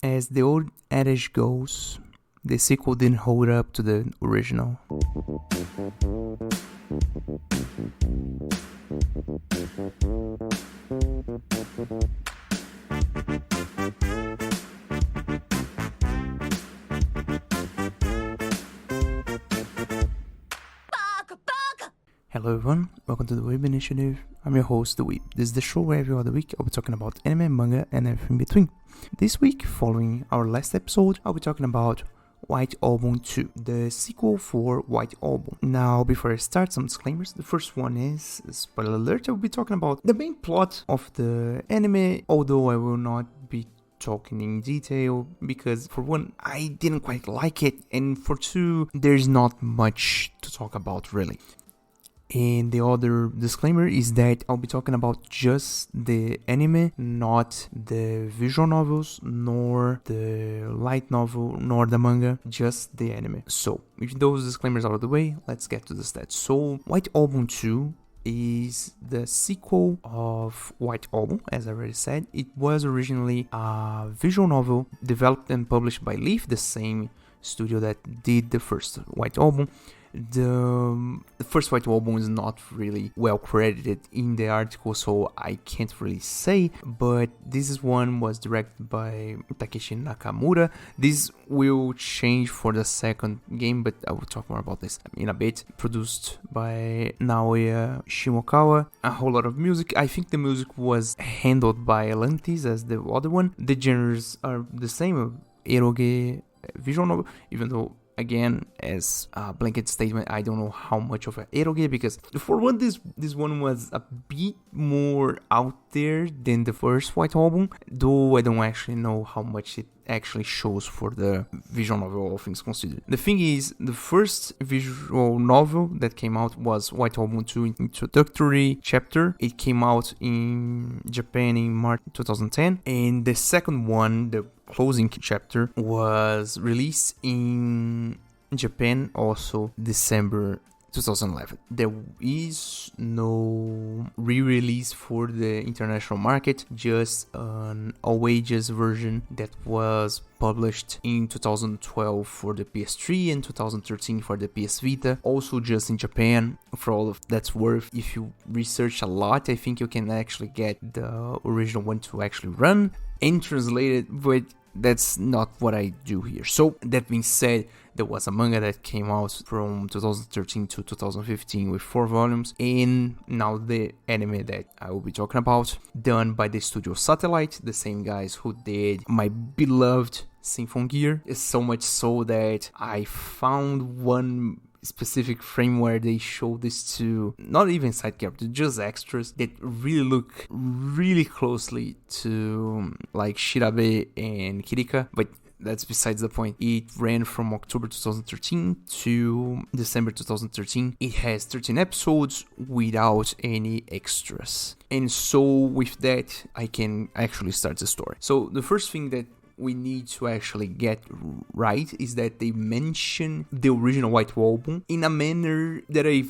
As the old adage goes, the sequel didn't hold up to the original. Hello everyone, welcome to the Weeb Initiative. I'm your host, the Weeb. This is the show where every other week I'll be talking about anime, manga, and everything in between. This week, following our last episode, I'll be talking about White Album 2, the sequel for White Album. Now, before I start, some disclaimers. The first one is, spoiler alert, I'll be talking about the main plot of the anime, although I will not be talking in detail because for one, I didn't quite like it, and for two, there's not much to talk about really. And the other disclaimer is that I'll be talking about just the anime, not the visual novels, nor the light novel, nor the manga, just the anime. So, with those disclaimers out of the way, let's get to the stats. So, White Album 2 is the sequel of White Album, as I already said. It was originally a visual novel developed and published by Leaf, the same studio that did the first White Album. The first White Album is not really well credited in the article, so I can't really say, but this one was directed by Takeshi Nakamura. This will change for the second game, but I will talk more about this in a bit. Produced by Naoya Shimokawa. A whole lot of music. I think the music was handled by Atlantis as the other one. The genres are the same, eroge, visual novel, even though again, as a blanket statement, I don't know how much of an eroge, because for one, this one was a bit more out there than the first White Album, though I don't actually know how much it actually shows for the visual novel, all things considered. The thing is, the first visual novel that came out was White Album 2 Introductory Chapter. It came out in Japan in March 2010, and the second one, the closing chapter, was released in Japan also December 2011. There is no re-release for the international market, just an all ages version that was published in 2012 for the PS3 and 2013 for the PS Vita, also just in Japan. For all of that's worth, if you research a lot, I think you can actually get the original one to actually run and translate it, but that's not what I do here. So that being said, there was a manga that came out from 2013 to 2015 with 4 volumes, and now the anime that I will be talking about, done by the studio Satellite, the same guys who did my beloved Symphony Gear. It's so much so that I found one specific frame where they show this to not even side characters, just extras that really look really closely to like Shirabe and Kirika, but that's besides the point. It ran from October 2013 to December 2013. It has 13 episodes without any extras, and so with that I can actually start the story. So the first thing that we need to actually get right is that they mention the original White Album in a manner that I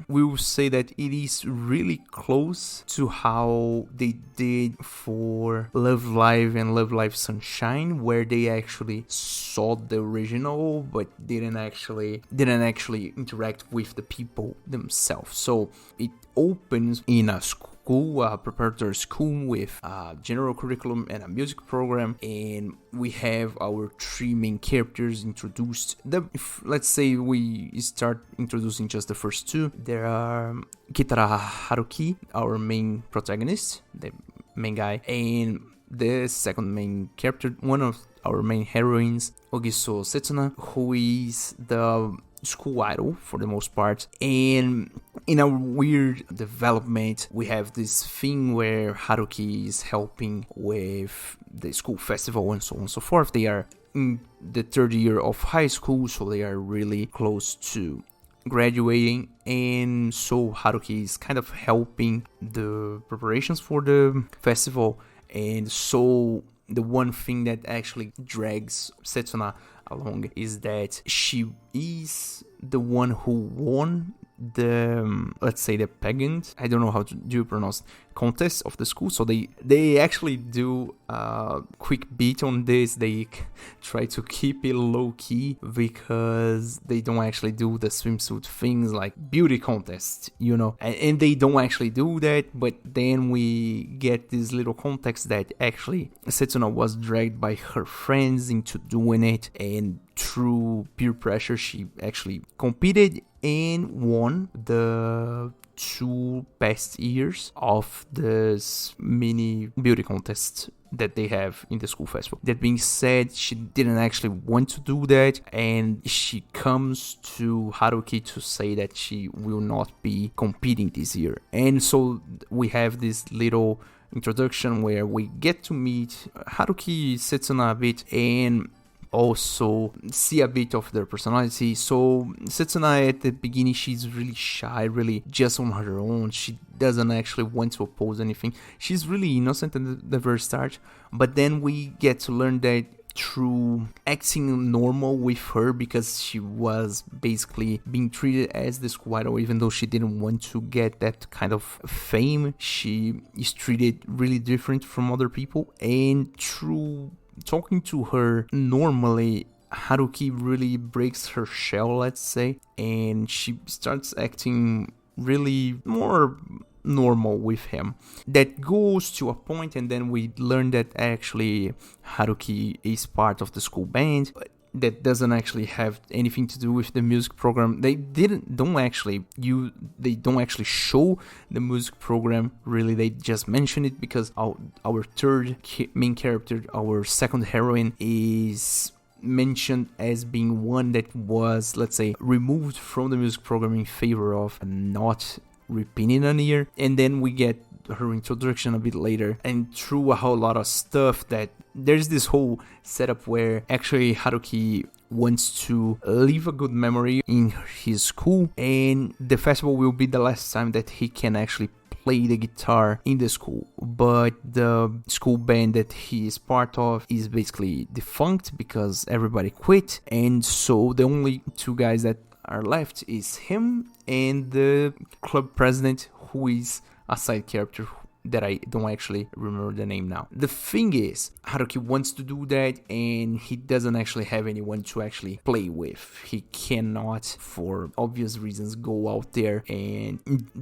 will say that it is really close to how they did for Love Live and Love Live Sunshine, where they actually saw the original but didn't actually interact with the people themselves. So it opens in a school, a preparatory school with a general curriculum and a music program, and we have our 3 main characters introduced. Let's say we start introducing just the first 2. There are Kitara Haruki, our main protagonist, the main guy, and the second main character, one of our main heroines, Ogiso Setsuna, who is the school idol for the most part. And in a weird development, we have this thing where Haruki is helping with the school festival and so on and so forth. They are in the 3rd year of high school, so they are really close to graduating, and so Haruki is kind of helping the preparations for the festival. And so the one thing that actually drags Setsuna along is that she is the one who won the let's say the pageant, I don't know how to do you pronounce, contest of the school. So they actually do a quick beat on this. They try to keep it low key because they don't actually do the swimsuit things like beauty contests, and they don't actually do that. But then we get this little context that actually Setsuna was dragged by her friends into doing it, and through peer pressure she actually competed and won the 2 past years of this mini beauty contest that they have in the school festival. That being said, she didn't actually want to do that, and she comes to Haruki to say that she will not be competing this year. And so we have this little introduction where we get to meet Haruki, Setsuna a bit, and also see a bit of their personality. So Setsuna at the beginning, she's really shy, really just on her own. She doesn't actually want to oppose anything. She's really innocent at the very start, but then we get to learn that through acting normal with her, because she was basically being treated as the school idol, even though she didn't want to get that kind of fame. She is treated really different from other people, and through talking to her normally, Haruki really breaks her shell, let's say, and she starts acting really more normal with him. That goes to a point, and then we learn that actually Haruki is part of the school band. That doesn't actually have anything to do with the music program. They don't actually show the music program really. They just mention it because our third main character, our second heroine, is mentioned as being one that was, let's say, removed from the music program in favor of not repeating a year. And then we get her introduction a bit later, and through a whole lot of stuff, that there's this whole setup where actually Haruki wants to leave a good memory in his school, and the festival will be the last time that he can actually play the guitar in the school. But the school band that he is part of is basically defunct because everybody quit, and so the only 2 guys that are left is him and the club president, who is a side character that I don't actually remember the name now. The thing is, Haruki wants to do that, and he doesn't actually have anyone to actually play with. He cannot, for obvious reasons, go out there and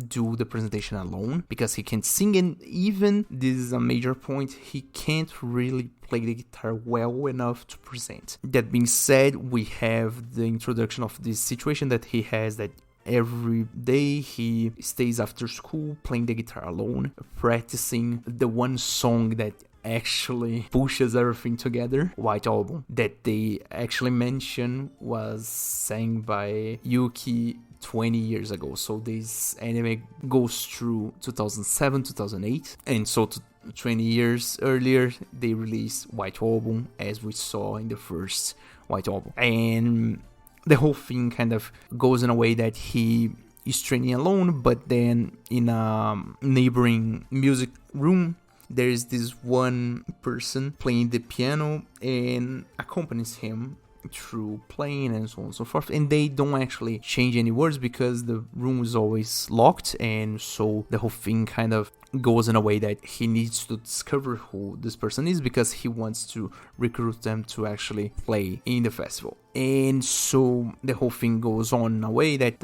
do the presentation alone, because he can sing, and even, this is a major point, he can't really play the guitar well enough to present. That being said, we have the introduction of this situation that he has, that every day he stays after school playing the guitar alone, practicing the one song that actually pushes everything together, White Album, that they actually mention was sang by Yuki 20 years ago. So this anime goes through 2007, 2008, and so 20 years earlier they released White Album, as we saw in the first White Album. And the whole thing kind of goes in a way that he is training alone, but then in a neighboring music room, there is this one person playing the piano and accompanies him through playing and so on and so forth. And they don't actually change any words because the room is always locked, and so the whole thing kind of goes in a way that he needs to discover who this person is, because he wants to recruit them to actually play in the festival. And so the whole thing goes on in a way that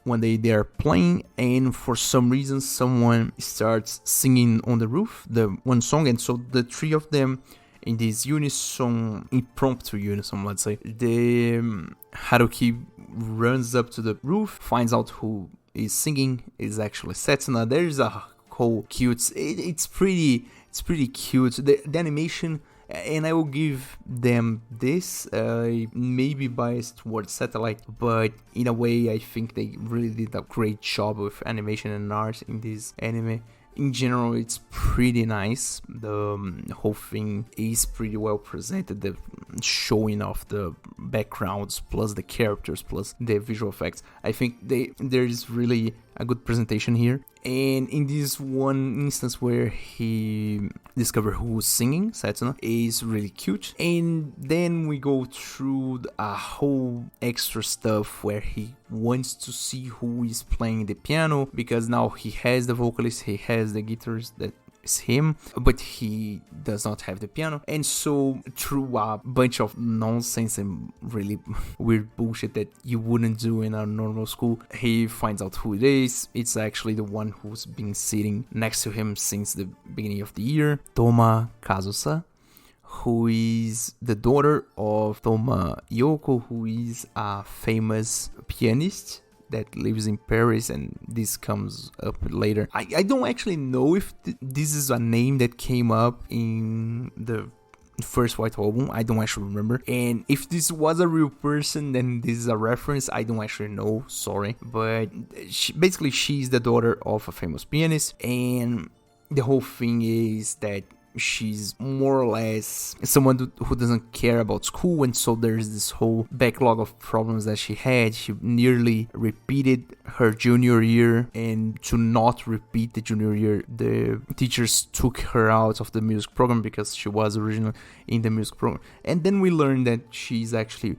one day they are playing, and for some reason someone starts singing on the roof the one song, and so the 3 of them in this impromptu unison, let's say, the Haruki runs up to the roof, finds out who is singing is actually Setsuna. There's a whole cute, it's pretty cute, the animation, and I will give them this, maybe biased towards Satellite, but in a way I think they really did a great job with animation and art in this anime. In general, it's pretty nice. The whole thing is pretty well presented. The showing of the backgrounds, plus the characters, plus the visual effects. I think there's really a good presentation here. And in this one instance where he discovered who was singing, Setsuna, is really cute. And then we go through a whole extra stuff where he wants to see who is playing the piano, because now he has the vocalist, he has the guitarist, that is him, but he does not have the piano. And so through a bunch of nonsense and really weird bullshit that you wouldn't do in a normal school, he finds out who it is. It's actually the one who's been sitting next to him since the beginning of the year, Toma Kazusa, who is the daughter of Toma Yoko, who is a famous pianist that lives in Paris, and this comes up later. I don't actually know if this is a name that came up in the first White Album. I don't actually remember. And if this was a real person, then this is a reference. I don't actually know, sorry. But basically, she's the daughter of a famous pianist, and the whole thing is that she's more or less someone who doesn't care about school, and so there's this whole backlog of problems that she had. She nearly repeated her junior year, and to not repeat the junior year, the teachers took her out of the music program because she was originally in the music program. And then we learned that she's actually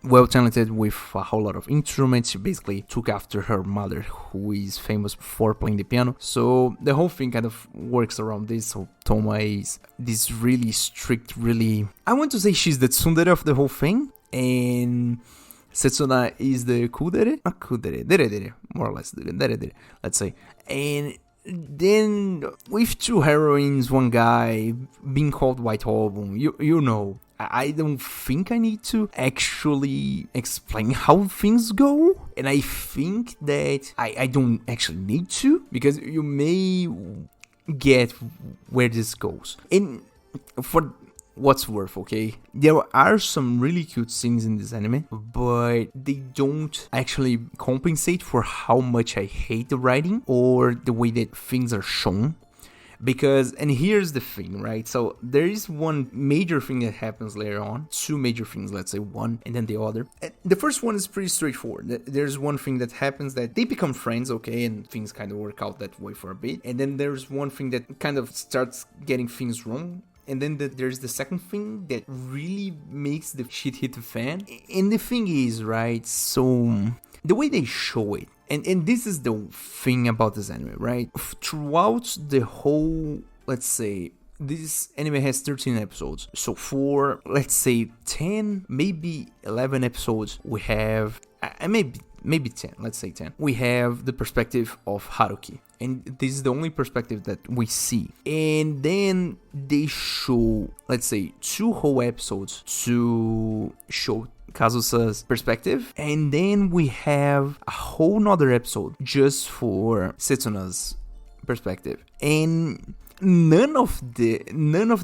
well talented with a whole lot of instruments. She basically took after her mother, who is famous for playing the piano. So the whole thing kind of works around this. So Toma is this really strict, really, I want to say she's the tsundere of the whole thing, and Setsuna is the kudere, not kudere, dere, more or less, dere, let's say. And then with two heroines, one guy, being called White Album, you know, I don't think I need to actually explain how things go. And I think that I don't actually need to, because you may get where this goes. And for what's worth, okay, there are some really cute scenes in this anime, but they don't actually compensate for how much I hate the writing or the way that things are shown. Because, and here's the thing, right? So there is one major thing that happens later on, two major things, let's say one and then the other. The first one is pretty straightforward. There's one thing that happens that they become friends, okay, and things kind of work out that way for a bit. And then there's one thing that kind of starts getting things wrong. And then there's the second thing that really makes the shit hit the fan. And the thing is, right, so the way they show it, and this is the thing about this anime, right? Throughout the whole, let's say, this anime has 13 episodes. So for, let's say, 10, maybe 11 episodes, we have, maybe 10, let's say 10. We have the perspective of Haruki. And this is the only perspective that we see. And then they show, let's say, 2 whole episodes to show Kazusa's perspective, and then we have a whole nother episode just for Setsuna's perspective. And none of the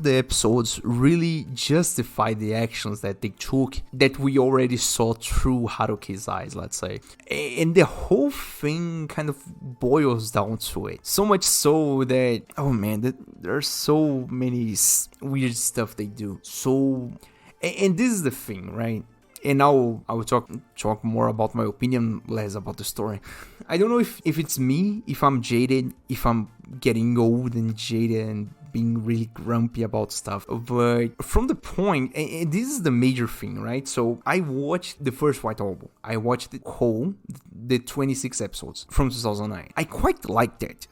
episodes really justify the actions that they took that we already saw through Haruki's eyes, let's say. And the whole thing kind of boils down to it. So much so that, oh man, there's so many weird stuff they do. So, and this is the thing, right? And now I will talk more about my opinion, less about the story. I don't know if it's me, if I'm jaded, if I'm getting old and jaded and being really grumpy about stuff. But from the point, and this is the major thing, right? So I watched the first White Album. I watched the 26 episodes from 2009. I quite liked that.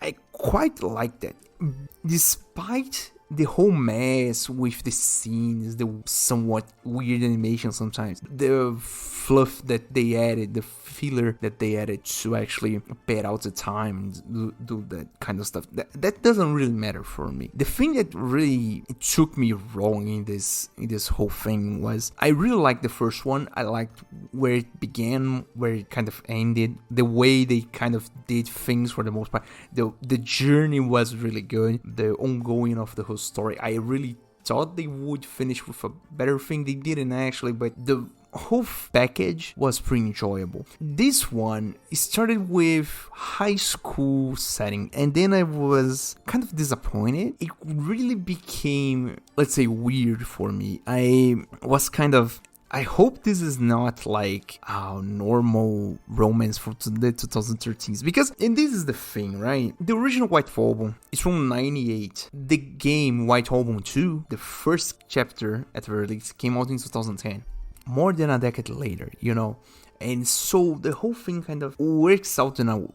Despite the whole mess with the scenes, the somewhat weird animation sometimes, the fluff that they added, the filler that they added to actually pad out the time and do that kind of stuff, that doesn't really matter for me. The thing that really took me wrong in this whole thing was I really liked the first one. I liked where it began, where it kind of ended, the way they kind of did things for the most part. The journey was really good, the ongoing of the whole story. I really thought they would finish with a better thing. They didn't actually, but the whole package was pretty enjoyable. This one started with high school setting, and then I was kind of disappointed. It really became, let's say, weird for me. I was kind of I hope this is not like a normal romance for the 2013s, because, and this is the thing, right? The original White Album is from 98. The game White Album 2, the first chapter at the very least, came out in 2010. More than a decade later, you know? And so the whole thing kind of works out in a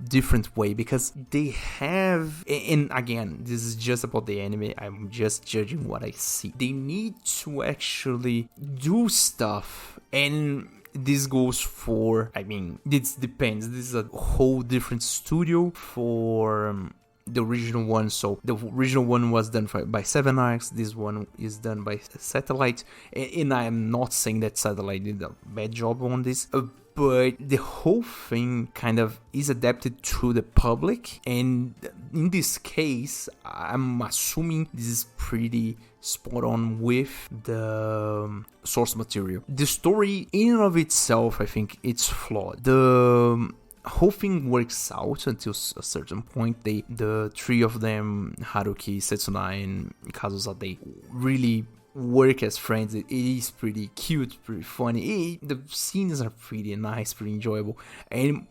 different way, because they have, and again, this is just about the anime, I'm just judging what I see. They need to actually do stuff, and this goes for, I mean, this depends, this is a whole different studio for the original one. So the original one was done by 7 Arcs, this one is done by Satellite, and I am not saying that Satellite did a bad job on this, but the whole thing kind of is adapted to the public, and in this case, I'm assuming this is pretty spot on with the source material. The story in and of itself, I think it's flawed. The whole thing works out until a certain point. The three of them, Haruki, Setsuna, and Kazusa, they really work as friends. It is pretty cute, pretty funny. The scenes are pretty nice, pretty enjoyable, and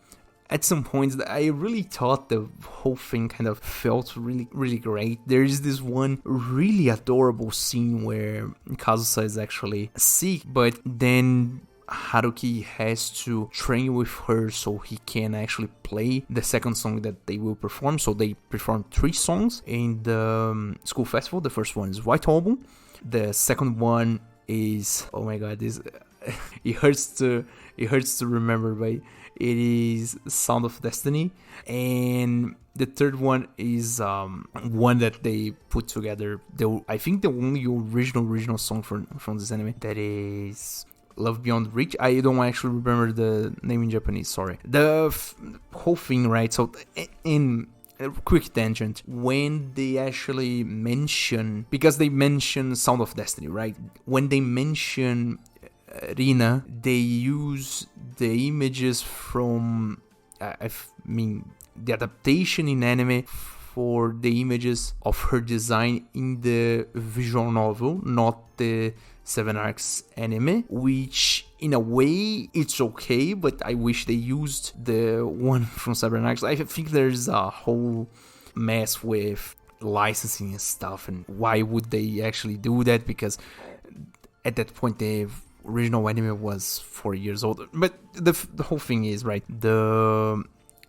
at some points I really thought the whole thing kind of felt really, really great. There is this one really adorable scene where Kazusa is actually sick, but then Haruki has to train with her so he can actually play the second song that they will perform. So they perform 3 songs in the school festival. The first one is White Album. The second one is, oh my god, this it hurts to remember, but it is Sound of Destiny. And the third one is one that they put together. I think the only original song from this anime, that is Love Beyond Reach. I don't actually remember the name in Japanese, sorry. The whole thing, right? So in a quick tangent, when they actually mention, because they mention Sound of Destiny, right? When they mention Rina, they use the images from, I mean, the adaptation in anime for the images of her design in the visual novel, not the 7 Arcs anime, which in a way it's okay, but I wish they used the one from 7 Arcs. I think there's a whole mess with licensing and stuff, and why would they actually do that, because at that point the original anime was 4 years old. But the whole thing is, right,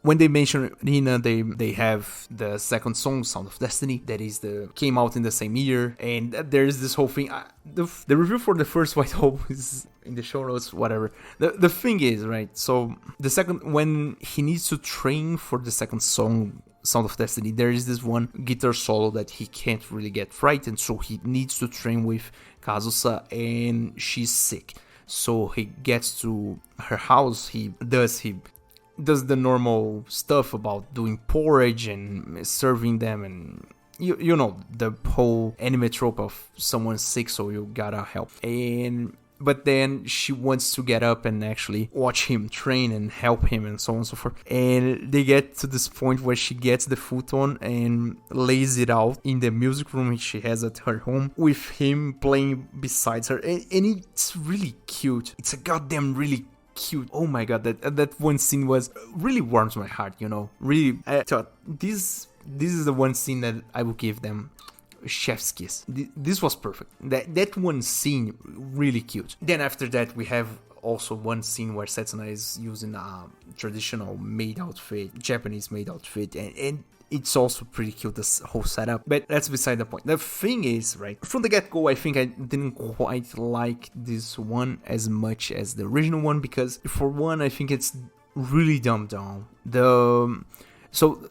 when they mention Rina, they have the second song, Sound of Destiny, that is came out in the same year, and there's this whole thing. The review for the first White Album is in the show notes, whatever. The thing is, right, so the second, when he needs to train for the second song, Sound of Destiny, there is this one guitar solo that he can't really get right, and so he needs to train with Kazusa, and she's sick. So he gets to her house, he does the normal stuff about doing porridge and serving them, and you know the whole anime trope of someone's sick, so you gotta help. But then she wants to get up and actually watch him train and help him and so on and so forth. And they get to this point where she gets the futon and lays it out in the music room she has at her home, with him playing besides her. And it's really cute. It's a goddamn really cute. Oh my god, that one scene was really warms my heart, you know. Really, I thought this is the one scene that I would give them chef's kiss. This was perfect. That one scene really cute. Then after that we have also one scene where Setsuna is using a traditional maid outfit, Japanese maid outfit, and it's also pretty cute, this whole setup, but that's beside the point. The thing is, right, from the get-go, I think I didn't quite like this one as much as the original one, because for one, I think it's really dumbed down. So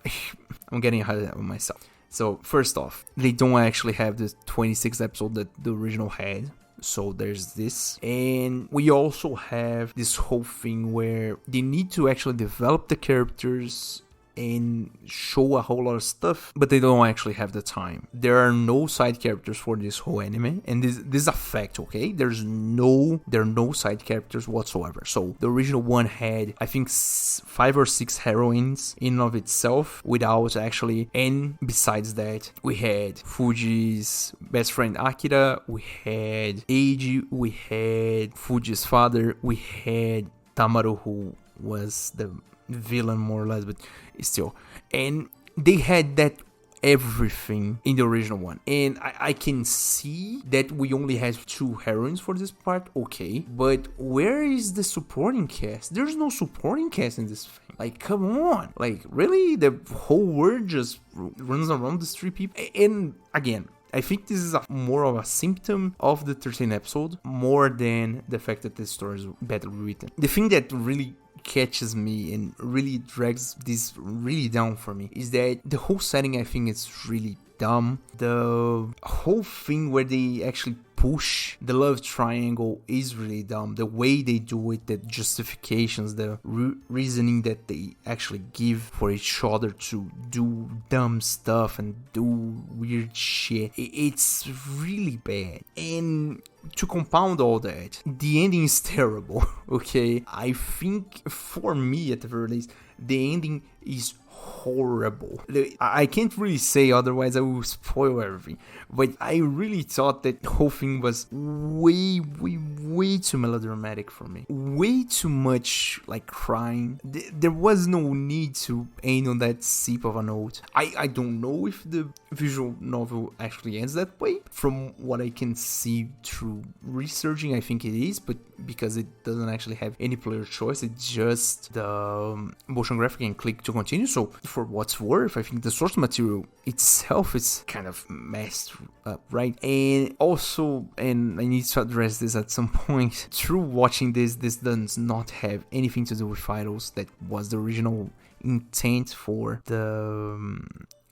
I'm getting ahead of myself. So first off, they don't actually have the 26 episode that the original had. So there's this, and we also have this whole thing where they need to actually develop the characters and show a whole lot of stuff, but they don't actually have the time. There are no side characters for this whole anime, and this is a fact, okay? There are no side characters whatsoever. So the original one had, I think, 5 or 6 heroines in and of itself without actually, and besides that, we had Fuji's best friend Akira, we had Eiji, we had Fuji's father, we had Tamaru, who was the villain more or less, but still. And they had that everything in the original one, and I can see that we only have 2 heroines for this part, okay, but where is the supporting cast? There's no supporting cast in this thing. Like, come on, like, really? The whole world just runs around these 3 people? And again, I think this is more of a symptom of the 13th episode more than the fact that the story is badly written. The thing that really catches me and really drags this really down for me is that the whole setting, I think, is really dumb. The whole thing where they actually push the love triangle is really dumb. The way they do it, the justifications, the reasoning that they actually give for each other to do dumb stuff and do weird shit, it's really bad. And to compound all that, the ending is terrible, okay? I think, for me at the very least, the ending is horrible. I can't really say, otherwise I will spoil everything, but I really thought that the whole thing was way too melodramatic for me. Way too much like crying. There was no need to end on that sip of a note. I don't know if the visual novel actually ends that way. From what I can see through researching, I think it is, but because it doesn't actually have any player choice, it's just the motion graphic and click to continue. So for what's worth, I think the source material itself is kind of messed up, right? And also, and I need to address this at some point, through watching this does not have anything to do with finals. That was the original intent for the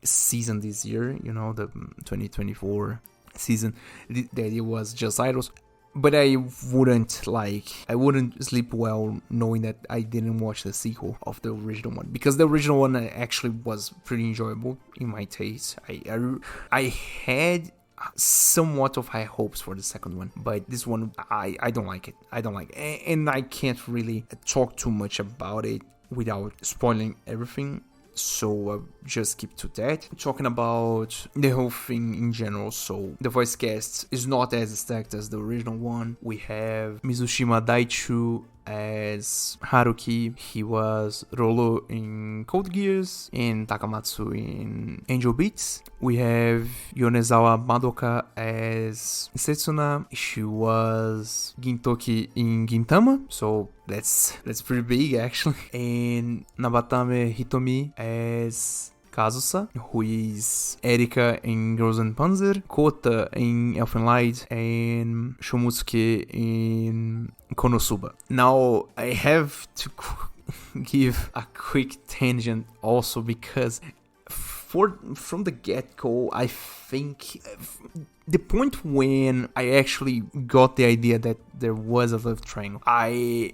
season this year, you know, the 2024 season, that it was just idols. But I wouldn't sleep well knowing that I didn't watch the sequel of the original one, because the original one actually was pretty enjoyable in my taste. I had somewhat of high hopes for the second one, but this one, I don't like it. And I can't really talk too much about it without spoiling everything. So I'll just keep to that. Talking about the whole thing in general, so the voice cast is not as stacked as the original one. We have Mizushima Daichu as Haruki. He was Rolo in Code Geass and Takamatsu in Angel Beats. We have Yonezawa Madoka as Setsuna. She was Gintoki in Gintama, so that's pretty big actually. And Nabatame Hitomi as Kazusa, who is Erika in Girls and Panzer, Kota in Elfen Light, and Shomutsuke in Konosuba. Now, I have to give a quick tangent also, because from the get-go, I think the point when I actually got the idea that there was a love triangle, I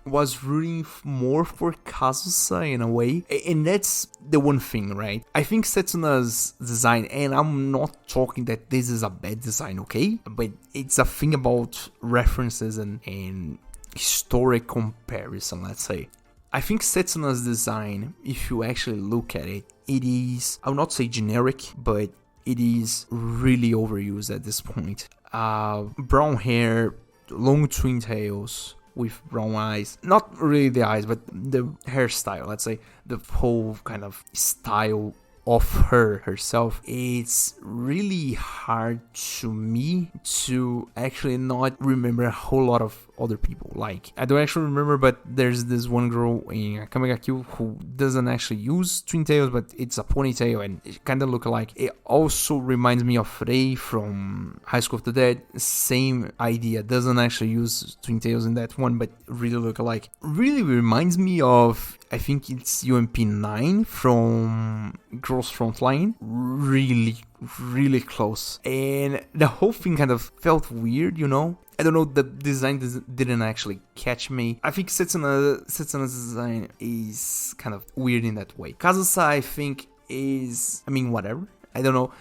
was rooting more for Kazusa in a way, and that's the one thing, right? I think Setsuna's design, and I'm not talking that this is a bad design, okay? But it's a thing about references and historic comparison, let's say. I think Setsuna's design, if you actually look at it, it is, I will not say generic, but it is really overused at this point. Brown hair, long twin tails, with brown eyes. Not really the eyes, but the hairstyle, let's say. The whole kind of style of herself. It's really hard to me to actually not remember a whole lot of other people. Like, I don't actually remember, but there's this one girl in Akame ga Kill who doesn't actually use twin tails, but it's a ponytail and it kind of look alike. It also reminds me of Rei from High School of the Dead. Same idea, doesn't actually use twin tails in that one, but really look alike. Really reminds me of, I think it's UMP 9 from Girls Frontline. Really close. And the whole thing kind of felt weird, you know? I don't know, the design didn't actually catch me. I think Setsuna's design is kind of weird in that way. Kazusa, I think, is, I mean, whatever. I don't know.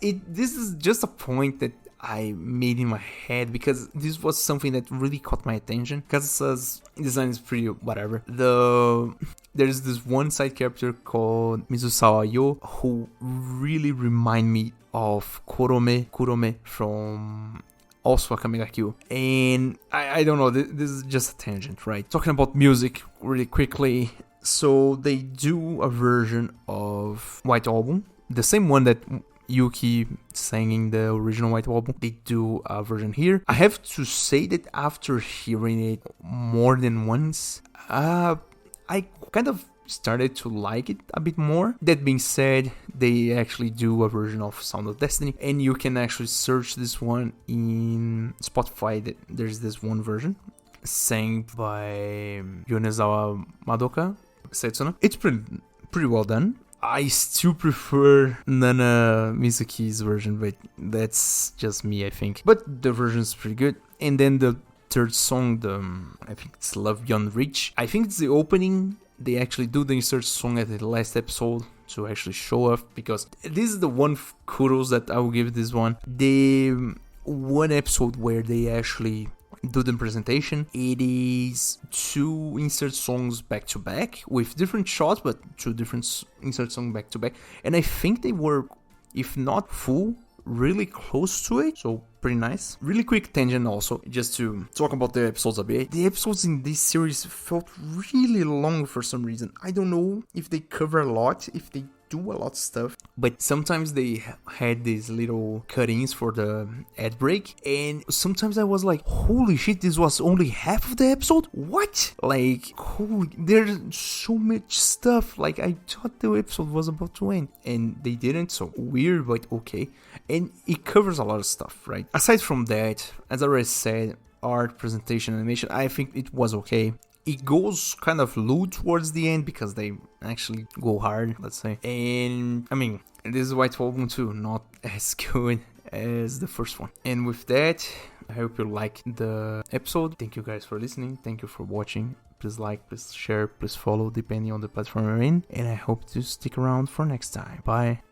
This is just a point that I made in my head because this was something that really caught my attention. Kazusa's design is pretty whatever. There's this one side character called Mizusawa Yo who really remind me of Kurome from also Akame ga Kill. And I don't know, this is just a tangent, right? Talking about music really quickly. So they do a version of White Album, the same one that Yuki sang in the original White Album. They do a version here. I have to say that after hearing it more than once, I kind of started to like it a bit more. That being said, they actually do a version of Sound of Destiny, and you can actually search this one in Spotify. There's this one version sang by Yonezawa Madoka Setsuna. It's pretty well done. I still prefer Nana Mizuki's version, but that's just me, I think. But the version is pretty good. And then the third song, I think it's Love Beyond Reach. I think it's the opening. They actually do the insert song at the last episode to actually show off, because this is the one kudos that I will give this one. The one episode where they actually do the presentation, it is 2 insert songs back to back with different shots, but 2 different insert songs back to back. And I think they were, if not full, really close to it, so pretty nice. Really quick tangent also, just to talk about the episodes a bit. The episodes in this series felt really long for some reason. I don't know if they cover a lot, if they do a lot of stuff, but sometimes they had these little cut-ins for the ad break, and sometimes I was like, holy shit, this was only half of the episode? What? Like, holy, there's so much stuff. Like, I thought the episode was about to end, and they didn't, so weird, but okay. And it covers a lot of stuff, right? Aside from that, as I already said, art, presentation, animation, I think it was okay. It goes kind of low towards the end because they actually go hard, let's say. And, I mean, this is White Album too, not as good as the first one. And with that, I hope you liked the episode. Thank you guys for listening. Thank you for watching. Please like, please share, please follow, depending on the platform you're in. And I hope to stick around for next time. Bye.